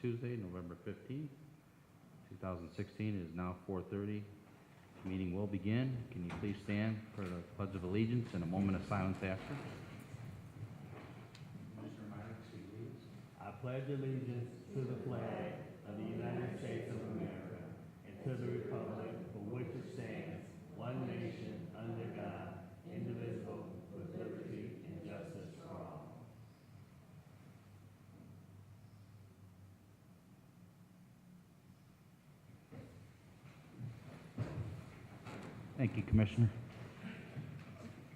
Tuesday, November 15th, 2016. It is now 4:30. The meeting will begin. Can you please stand for the Pledge of Allegiance and a moment of silence after? I pledge allegiance to the flag of the United States of America and to the republic for which it stands, one nation, under God, indivisible, with liberty and justice for all. Thank you, Commissioner.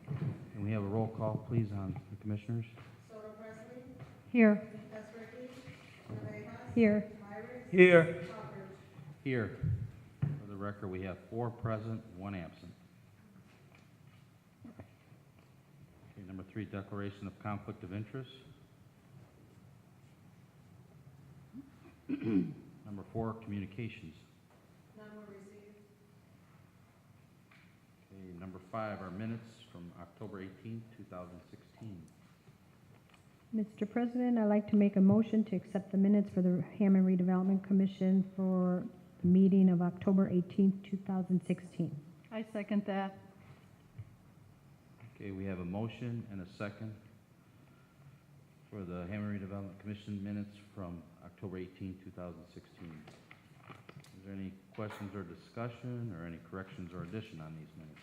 Can we have a roll call, please, on the commissioners? Soto Presley, Here. Esricky, Navejas, Here. Myrick, Here. Hopper. Here. For the record, we have 4 present, 1 absent. Okay, number 3, declaration of conflict of interest. Number 4, communications. None were received. Okay, number 5, our minutes from October 18th, 2016. Mr. President, I'd like to make a motion to accept the minutes for the Hammond Redevelopment Commission for the meeting of October 18th, 2016. I second that. Okay, we have a motion and a second for the Hammond Redevelopment Commission minutes from October 18th, 2016. Is there any questions or discussion or any corrections or addition on these minutes?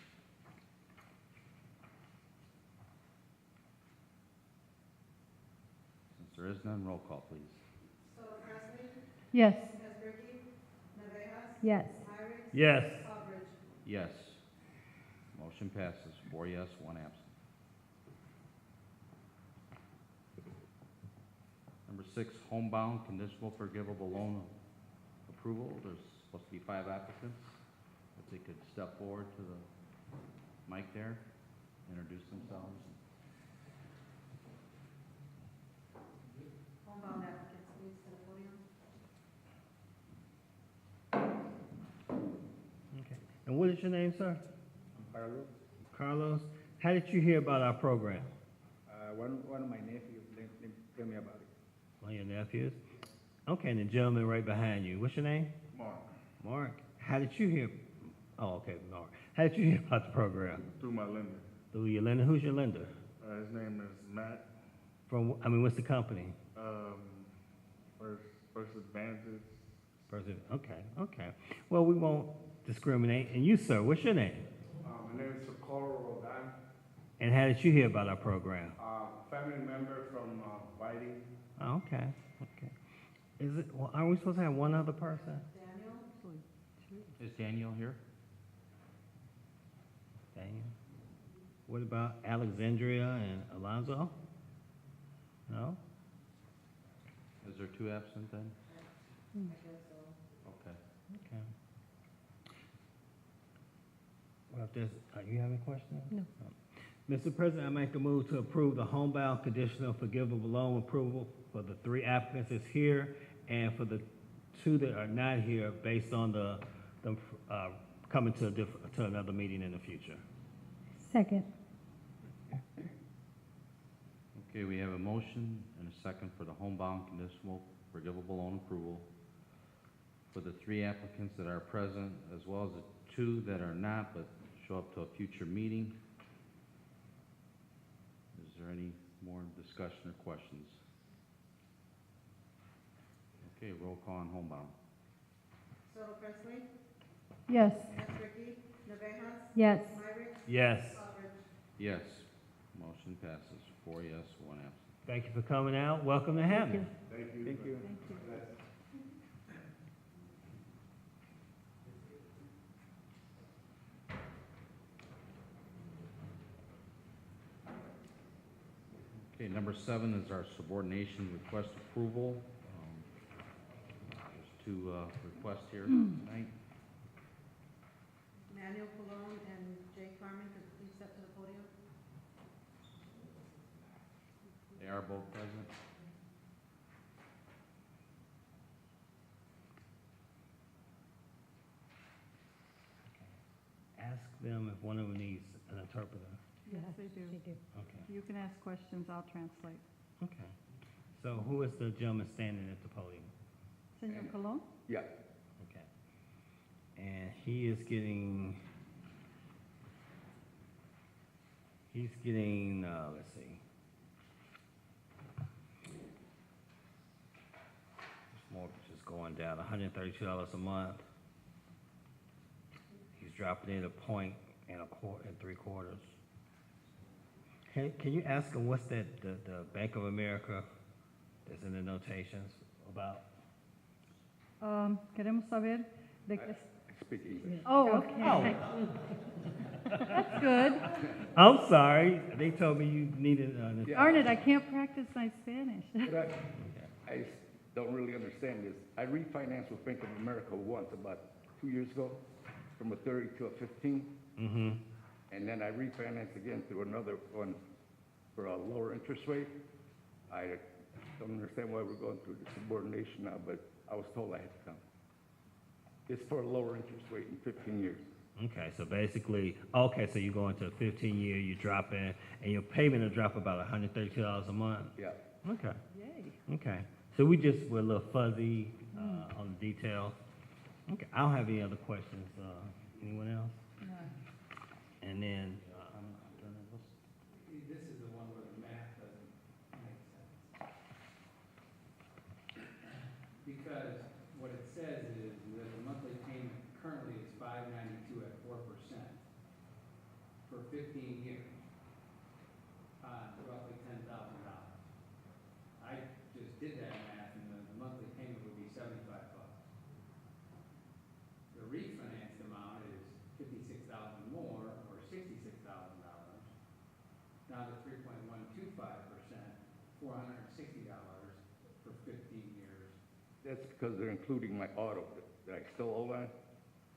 Since there is none, roll call, please. Soto Presley, Yes. Esricky, Navejas, Yes. Myrick, Yes. Hopper. Yes. Motion passes, 4 yes, 1 absent. Number 6, homebound conditional forgivable loan approval. There's supposed to be 5 applicants. If they could step forward to the mic there, introduce themselves. Homebound applicants, please, to the podium. Okay. And what is your name, sir? Carlos. Carlos. How did you hear about our program? One of my nephews tell me about it. One of your nephews? Okay, and the gentleman right behind you. What's your name? Mark. Mark. How did you hear? Oh, okay, Mark. How did you hear about the program? Through my lender. Through your lender? Who's your lender? His name is Matt. What's the company? First Advantage. Okay. Well, we won't discriminate. And you, sir, what's your name? My name is Socorro Rodan. And how did you hear about our program? Family member from Whiting. Oh, okay. Is it? Well, are we supposed to have one other person? Daniel, Is Daniel here? Daniel. What about Alexandria and Alonzo? No. Is there 2 absent then? I guess so. Okay. Okay. Well, if there's, you have any questions? No. Mr. President, I make a move to approve the homebound conditional forgivable loan approval for the 3 applicants that's here and for the 2 that are not here based on them coming to another meeting in the future. Second. Okay, we have a motion and a second for the homebound conditional forgivable loan approval for the 3 applicants that are present, as well as the 2 that are not but show up to a future meeting. Is there any more discussion or questions? Okay, roll call on homebound. Soto Presley, Yes. Esricky, Navejas, Yes. Myrick, Yes. Hopper. Yes. Motion passes, 4 yes, 1 absent. Thank you for coming out. Welcome to Hammond. Thank you. Thank you. Okay, number 7 is our subordination request approval. There's 2 requests here tonight. Manuel Colon and Jay Carmen, could you please step to the podium? They are both present. Ask them if one of them needs an interpreter. Yes, they do. Okay. You can ask questions, I'll translate. Okay. So who is the gentleman standing at the podium? Senor Colon? Yeah, Okay. And he's getting, let's see. This mortgage is going down $132 a month. He's dropping it a point and three quarters. Can you ask him what's that, the Bank of America that's in the notations about? Queremos saber de qué. I speak English. Oh, okay. That's good. I'm sorry, they told me you needed, Yeah. Darn it, I can't practice my Spanish. But I just don't really understand this. I refinanced with Bank of America once, about 2 years ago, from a 30 to a 15. mm-hmm. And then I refinanced again through another one for a lower interest rate. I don't understand why we're going through the subordination now, but I was told I had to come. It's for a lower interest rate in 15 years. Okay, so basically, okay, so you go into a 15-year, you drop in, and your payment will drop about $132 a month? Yeah. Okay, Yay. okay. So we're a little fuzzy on the details. Okay, I don't have any other questions. Anyone else? No. And then, This is the one where the math doesn't make sense. Because what it says is that the monthly payment currently is $592 at 4% for 15 years, roughly $10,000. I just did that math, and the monthly payment would be $75. The refinanced amount is $56,000 more, or $66,000, down to 3.125%, $460 for 15 years. That's because they're including my auto that I still owe on.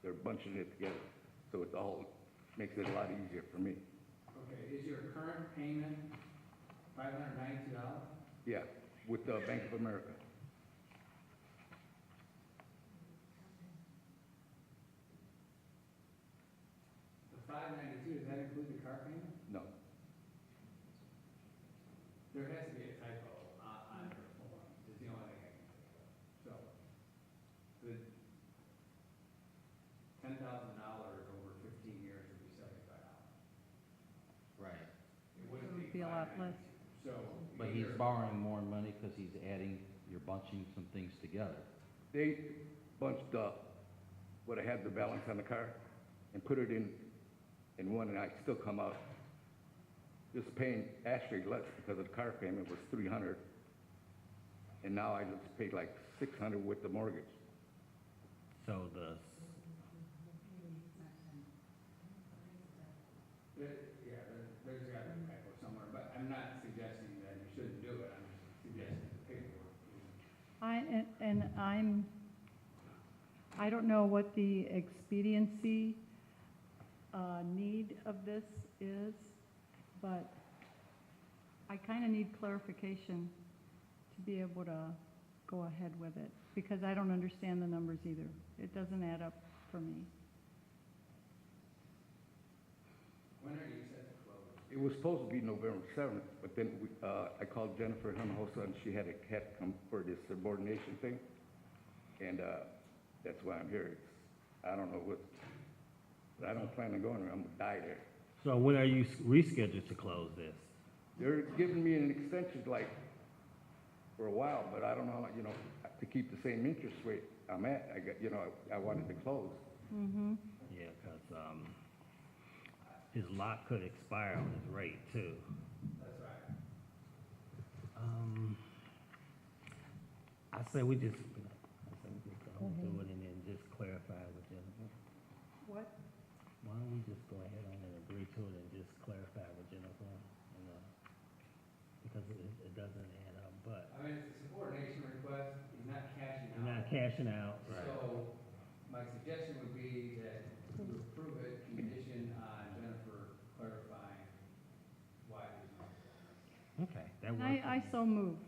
They're bunching it together. So it's all, makes it a lot easier for me. Okay, is your current payment $592? Yeah, with the Bank of America. The $592, does that include the car payment? No. There has to be a typo on your form, is the only thing I can think of. So, the $10,000 over 15 years would be $75. Right. It It wouldn't would be a lot less. So. But he's either- borrowing more money because he's adding, you're bunching some things together. They bunched up what I had the balance on the car and put it in one, and I still come out just paying actually less because the car payment was $300. And now I just paid like $600 with the mortgage. so Yeah, there's got to be a typo somewhere, but I'm not suggesting that you shouldn't do it, I'm just suggesting the paperwork. I don't know what the expediency need of this is, but I kind of need clarification to be able to go ahead with it, because I don't understand the numbers either. It doesn't add up for me. When are you set to close? It was supposed to be November 7th, but then I called Jennifer Hinojosa, and she had to come for this subordination thing. And that's why I'm here. I don't know what, I don't plan on going there. I'm gonna die there. So when are you rescheduled to close this? They're giving me an extension like for a while, but I don't know, to keep the same interest rate I'm at. I wanted to close. Mm-hmm. Yeah, because his lot could expire on his rate too. That's right. I say we just go through it and then just clarify with Jennifer. What? Why don't we just go ahead on and agree to it and just clarify with Jennifer? Because it doesn't add up, but I mean, it's a subordination request, he's not cashing we're out. not cashing out. So, my suggestion would be that you approve it conditioned on Jennifer clarifying why there's no. Okay, that works. I so move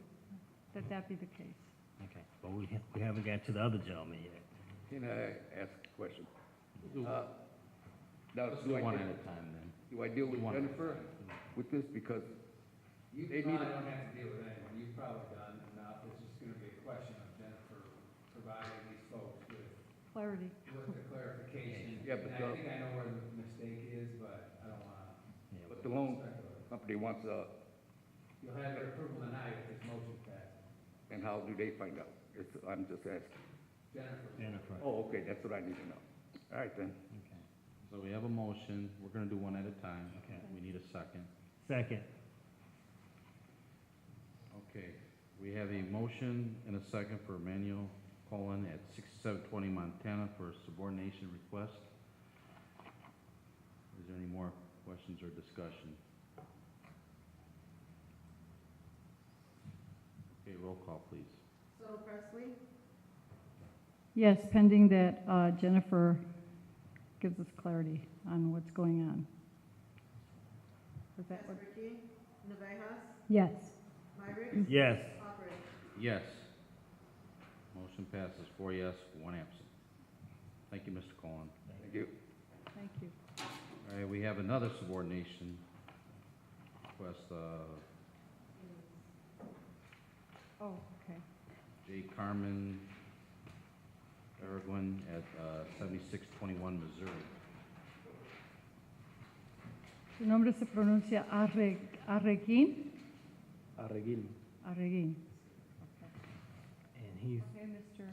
that that be the case. Okay, but we haven't got to the other gentleman yet. Can I ask a question? Do- Now, Let's do one at a time then. do I deal with Do one at a Jennifer time. with this? Because You They probably need- don't have to deal with anyone, you've probably done enough, it's just gonna be a question of Jennifer providing clarity. with the clarification. Yeah, but And I think I know where the mistake is, but I don't wanna But the loan speculate. company wants, You'll have your approval tonight if this motion passes. and how do they find out? I'm just asking. Jennifer. Oh, okay, that's what I need to know. All right then. Okay. So we have a motion. We're gonna do one at a time. Okay. We need a second. Second. Okay, we have a motion and a second for Emmanuel Cullen at 6720 Montana for a subordination request. Is there any more questions or discussion? Okay, roll call, please. Soto Presley, Yes, pending that Jennifer gives us clarity on what's going on. Is that what? Esperity, Navejas, Yes. Myrick, Yes. Hopper. Yes. Motion passes 4 yes, 1 absent. Thank you, Mr. Cullen. Thank you. Thank you. All right, we have another subordination request, Oh, okay. J. Carmen Aragon at 7621 Missouri. Su nombre se pronuncia Arreguín. Arreguín. Arreguín. And he's, Okay, Mr.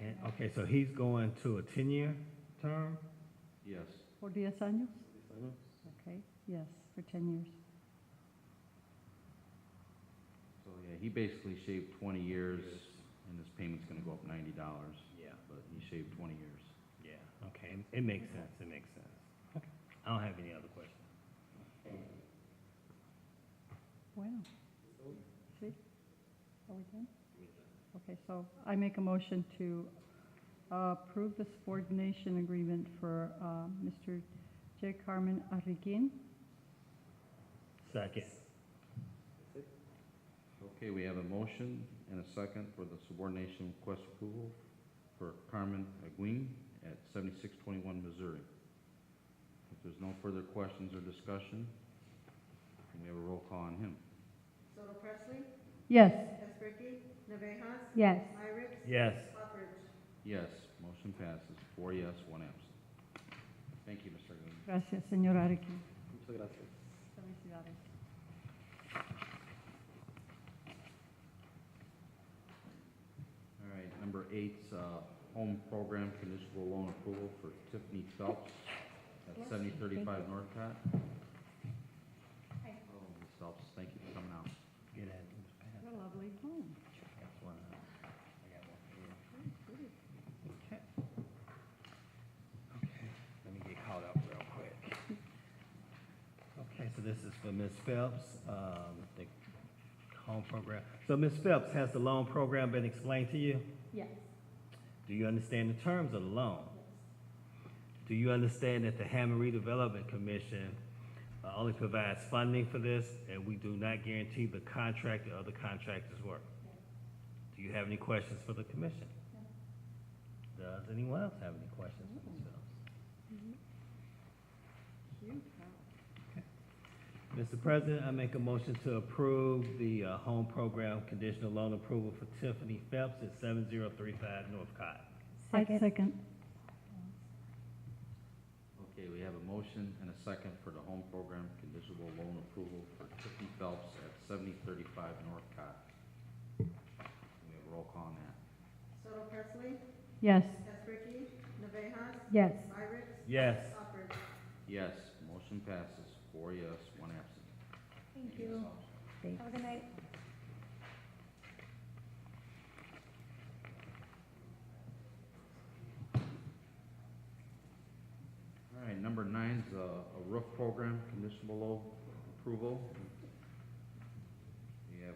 and, okay, so he's going to a 10-year term? Yes. ¿Por 10 años? Okay, yes, for 10 years. So, yeah, he basically shaved 20 years, and his payment's gonna go up $90, Yeah. but he shaved 20 years. Yeah, okay, it makes sense, it makes sense. Okay, I don't have any other questions. Bueno. See? Are we done? Okay, so I make a motion to approve the subordination agreement for Mr. J. Carmen Arriguin. Second. Okay, we have a motion and a second for the subordination request approval for Carmen Aguin at 7621 Missouri. If there's no further questions or discussion, can we have a roll call on him? Soto Presley, Yes. Esperity, Navejas, Yes. Myrick, Yes. Hopper. Yes, motion passes 4 yes, 1 absent. Thank you, Mr. Aguin. Gracias, señor Arriguin. Muchas gracias. Felicidades. All right, number 8's home program conditional loan approval for Tiffany Phelps at 7035 Northcott. Oh, Ms. Phelps, thank you for coming out. Get at it. What a lovely home. That's one. I got one for you. Okay. Okay, let me get caught up real quick. Okay, so this is for Ms. Phelps, the home program. So Ms. Phelps, has the loan program been explained to you? Yes. Do you understand the terms of the loan? Do you understand that the Hammond Redevelopment Commission only provides funding for this, and we do not guarantee the contract or other contractors' work? Do you have any questions for the commission? Does anyone else have any questions for themselves? Cute. Mr. President, I make a motion to approve the home program conditional loan approval for Tiffany Phelps at 7035 Northcott. Second. Okay, we have a motion and a second for the home program conditional loan approval for Tiffany Phelps at 7035 Northcott. We have a roll call on that. Soto Presley, Yes. Esperity, Navejas, Yes. Myrick, Yes. Hopper. Yes, motion passes 4 yes, 1 absent. Thank Ms. you. Phelps. Have a good night. All right, number 9's a roof program, conditional loan approval. We have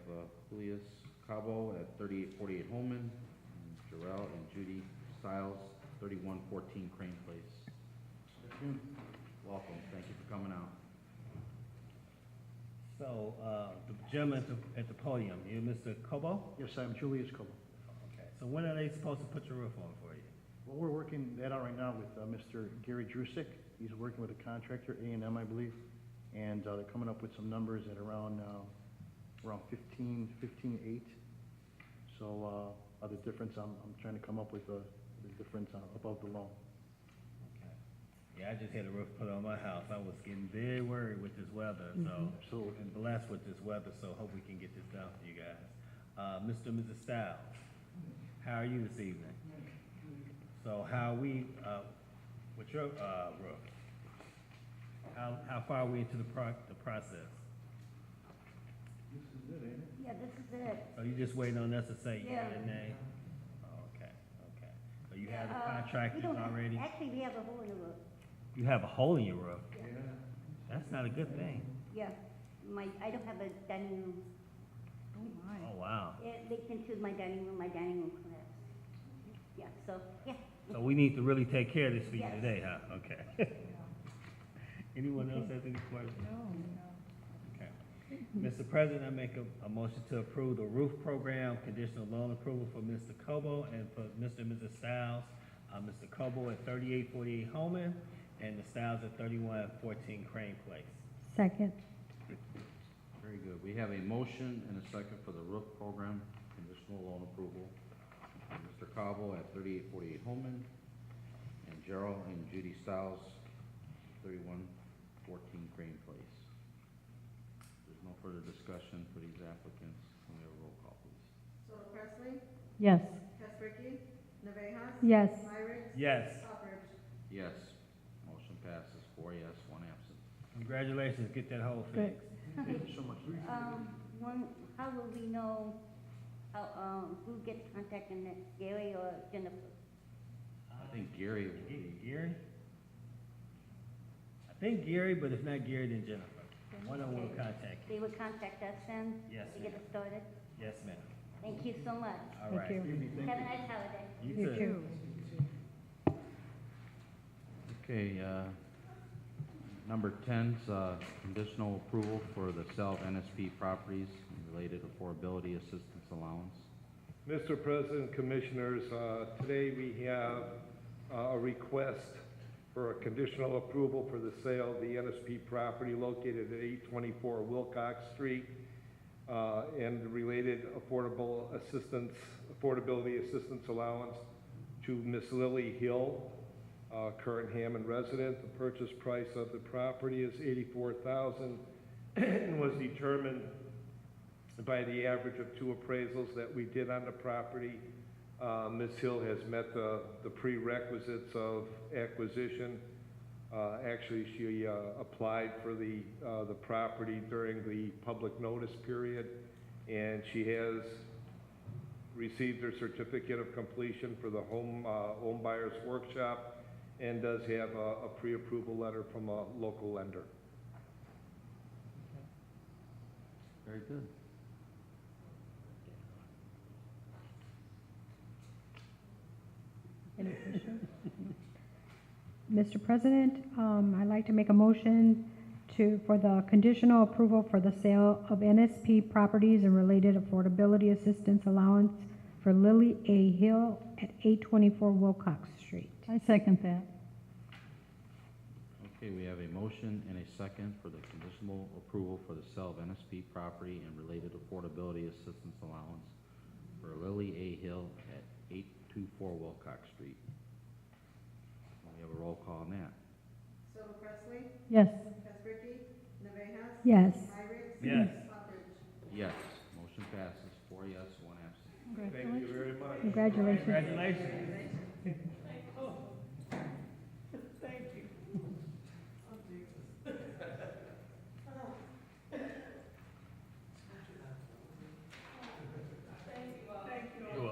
Julius Cabo at 3848 Holman, and Jarrell and Judy Stiles, 3114 Crane Place. Welcome, thank you for coming out. So, the gentleman at the podium, you Mr. Cobo? Yes, I'm Julius Coble. Okay. So when are they supposed to put your roof on for you? Well, we're working that out right now with Mr. Gary Drusick. He's working with a contractor, A&M, I believe, and they're coming up with some numbers at around 15.8. So The difference, I'm trying to come up with the difference above the loan. Okay. Yeah, I just had a roof put on my house. I was getting very worried with this weather, so, Absolutely. and blessed with this weather, so hope we can get this done for you guys. Mr. and Mrs. Styles, how are you this evening? So how are we, with your, roof? How far are we into the process? Yeah, this is it. So you just waiting on us to say Yeah. yea or nay? Oh, okay, okay. So you have the We contractors don't have- already? Actually, we have a hole in the roof. You have a hole in your roof? That's not a good thing. Yeah, I don't have a dining room. Oh, my. Oh, wow. It leaked into my dining room collapsed. Yeah, so, yeah. So we need to really take care of this for you Yes. today, huh? Okay. Anyone else has any questions? Okay. Mr. President, I make a motion to approve the roof program, conditional loan approval for Mr. Cobo and for Mr. and Mrs. Styles. Mr. Cobo at 3848 Holman and the Styles at 3114 Crane Place. Second. Very good. We have a motion and a second for the roof program, conditional loan approval. Mr. Cabo at 3848 Holman, and Gerald and Judy Stiles, 3114 Crane Place. There's no further discussion for these applicants. Can we have a roll call, please? Soto Presley, Yes. Casperky, Navejas. Yes. Myrick, Yes. Stockbridge. Yes. Motion passes 4 yes, 1 absent. Congratulations, get that hole Good. fixed. Thank you so much. How will we know, who gets contacted next, Gary or Jennifer? I think Gary will be, Gary? I think Gary, but if not Gary, then Jennifer. One of them will Okay. contact you. They will contact us then? Yes, To get ma'am. it started? Yes, ma'am. Thank you so much. All Thank right. you. Have a nice holiday. You You too. too. okay, number 10's conditional approval for the sale of NSP properties and related affordability assistance allowance. Mr. President, Commissioners, today we have a request for a conditional approval for the sale of the NSP property located at 824 Wilcox Street and related affordability assistance allowance to Miss Lily Hill, current Hammond resident. The purchase price of the property is $84,000 and was determined by the average of 2 appraisals that we did on the property. Ms. Hill has met the prerequisites of acquisition. Actually, she applied for the property during the public notice period, and she has received her certificate of completion for the home buyer's workshop and does have a pre-approval letter from a local lender. Very good. Any questions? Mr. President, I'd like to make a motion for the conditional approval for the sale of NSP properties and related affordability assistance allowance for Lily A. Hill at 824 Wilcox Street. I second that. Okay, we have a motion and a second for the conditional approval for the sale of NSP property and related affordability assistance allowance for Lily A. Hill at 824 Wilcox Street. We have a roll call on that. Soto Presley, Yes. Casperky, Navejas. Yes. Myrick. Yes. Stockbridge. Yes, motion passes 4 yes, 1 absent. Thank you very much. Congratulations. Congratulations.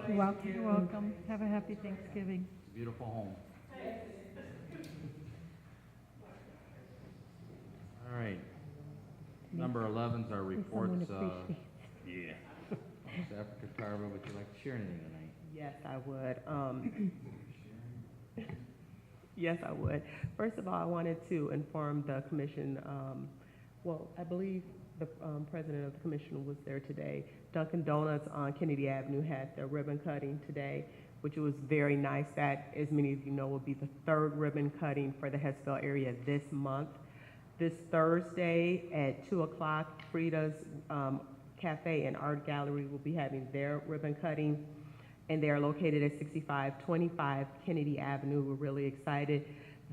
You're welcome. You're welcome. Have a happy Thanksgiving. It's a beautiful home. All right. Number 11's our If reports. someone appreciates. Yeah. Ms. Africa Carver, would you like to share anything tonight? Yes, I would. Yes, I would. First of all, I wanted to inform the commission, well, I believe the president of the commission was there today. Dunkin' Donuts on Kennedy Avenue had their ribbon cutting today, which was very nice. That, as many of you know, will be the 3rd ribbon cutting for the Hessville area this month. This Thursday at 2 o'clock, Frida's Cafe and Art Gallery will be having their ribbon cutting. and they are located at 6525 Kennedy Avenue. We're really excited.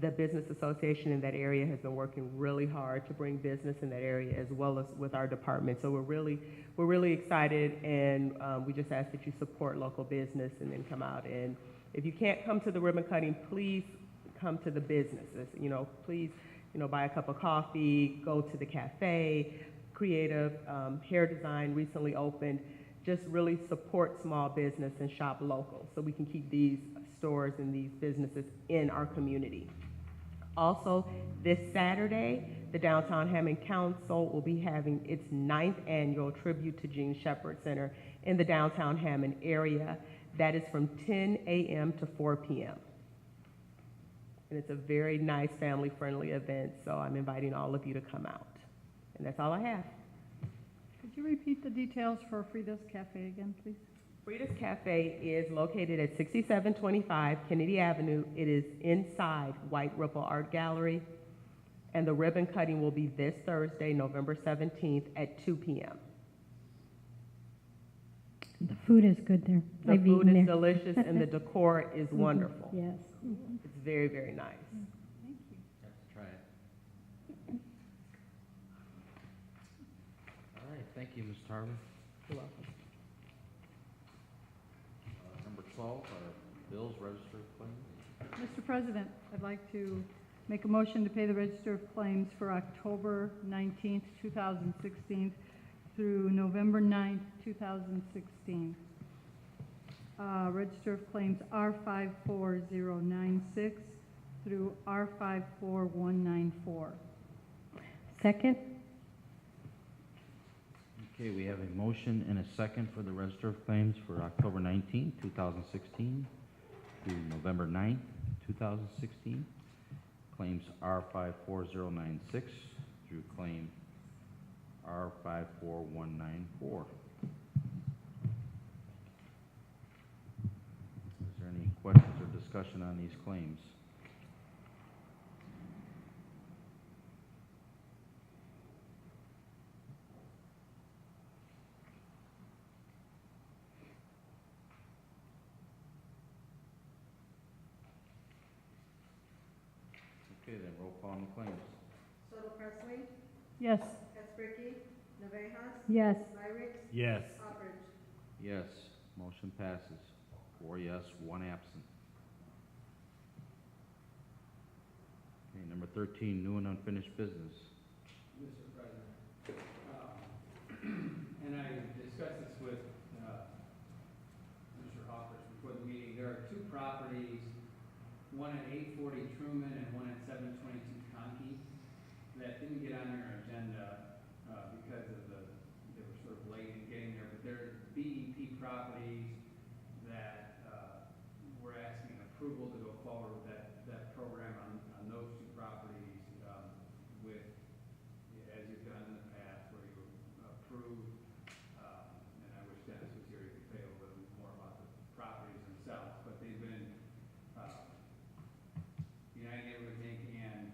The Business Association in that area has been working really hard to bring business in that area as well as with our department. So we're really excited, and we just ask that you support local business and then come out. And if you can't come to the ribbon cutting, please come to the businesses. Please, buy a cup of coffee, go to the cafe. Creative Hair Design recently opened. Just really support small business and shop local so we can keep these stores and these businesses in our community. Also, this Saturday, the Downtown Hammond Council will be having its 9th annual Tribute to Gene Shepherd Center in the Downtown Hammond area. That is from 10 a.m. to 4 p.m. And it's a very nice family-friendly event, so I'm inviting all of you to come out. And that's all I have. Could you repeat the details for Frida's Cafe again, please? Frida's Cafe is located at 6725 Kennedy Avenue. It is inside White Ripple Art Gallery. And the ribbon cutting will be this Thursday, November 17th at 2 p.m. The food is good there. The I've food eaten is there. delicious and the decor is wonderful. Yes. It's very, very nice. Thank you. Have to try it. All right, thank you, Ms. Tarver. You're welcome. Number 12 are bills, register of claims. Mr. President, I'd like to make a motion to pay the register of claims for October 19th, 2016 through November 9th, 2016. Register of claims R54096 through R54194. Second? Okay, we have a motion and a second for the register of claims for October 19th, 2016 through November 9th, 2016. Claims R54096 through claim R54194. Is there any questions or discussion on these claims? Okay, then roll call on the claims. Soto Presley, Yes. Esbricky, Navejas, Yes. Lyrics, Yes. Oppert. Yes, motion passes. 4 yes, 1 absent. Okay, number 13, new and unfinished business. Mr. President, and I discussed this with Mr. Hoffers before the meeting. There are 2 properties, one at 840 Truman and one at 722 Conkey, that didn't get on your agenda because of they were sort of late in getting there, but they're BEP properties that we're asking approval to go forward with that program on those 2 properties with, as you've done in the past, where you approve, and I wish Dennis was here, he could say a little bit more about the properties themselves, but they've been United Neighborhood Inc. and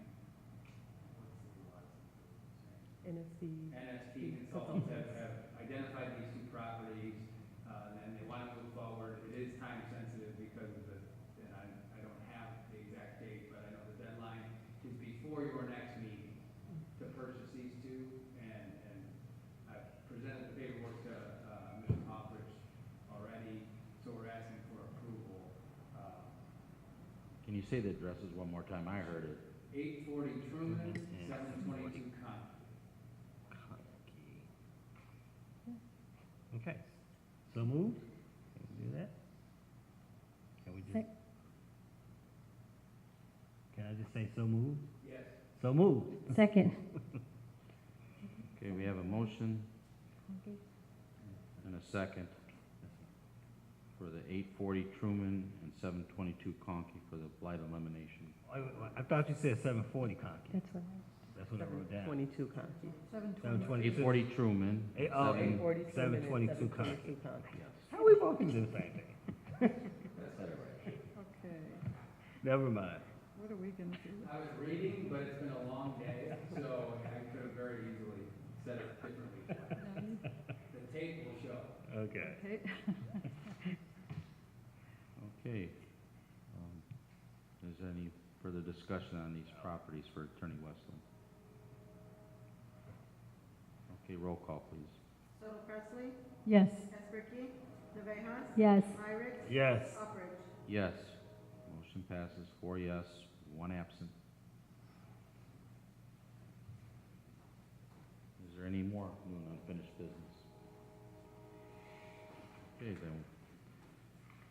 NSP Consultants have identified these 2 properties, and they want to move forward. It is time sensitive because of and I don't have the exact date, but I know the deadline is before your next meeting to purchase these 2, and I've presented the paperwork to Mr. Hoffrich already, so we're asking for approval. Can you say the addresses one more time? I heard it. 840 Truman, 722 Con. Okay. So moved? Can we do that? Can we just, Sec- can I just say so moved? Yes. So moved. Second? Okay, we have a motion and a second for the 840 Truman and 722 Conkey for the blight elimination. I thought you said 740 Conkey. That's right. That's what I wrote down. 22 Conkey. 720. 840 Truman, Oh, 840 Truman and 722 Conkey. 722 Conkey. How we both do the same thing? Okay. Never mind. What are we going to do? I was reading, but it's been a long day, so I could have very easily said it differently. The tape will show. Okay. Okay. Okay. Is there any further discussion on these properties for Attorney Westland? Okay, roll call, please. Soto Presley, Yes. Esperity, Navejas, Yes. Irick, Yes. Uppridge. Yes. Motion passes 4 yes, 1 absent. Is there any more new and unfinished business? Okay, then.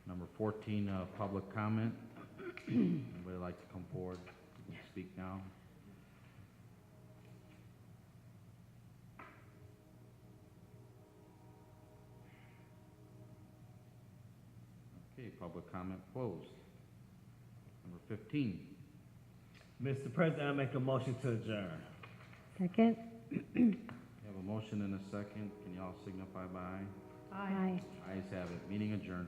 Number 14, public comment. Anybody like to come forward and speak now? Okay, public comment closed. Number 15. Mr. President, I make a motion to adjourn. Second? We have a motion and a second. Can you all signify by aye? Aye. Ayes have it. Meeting adjourned.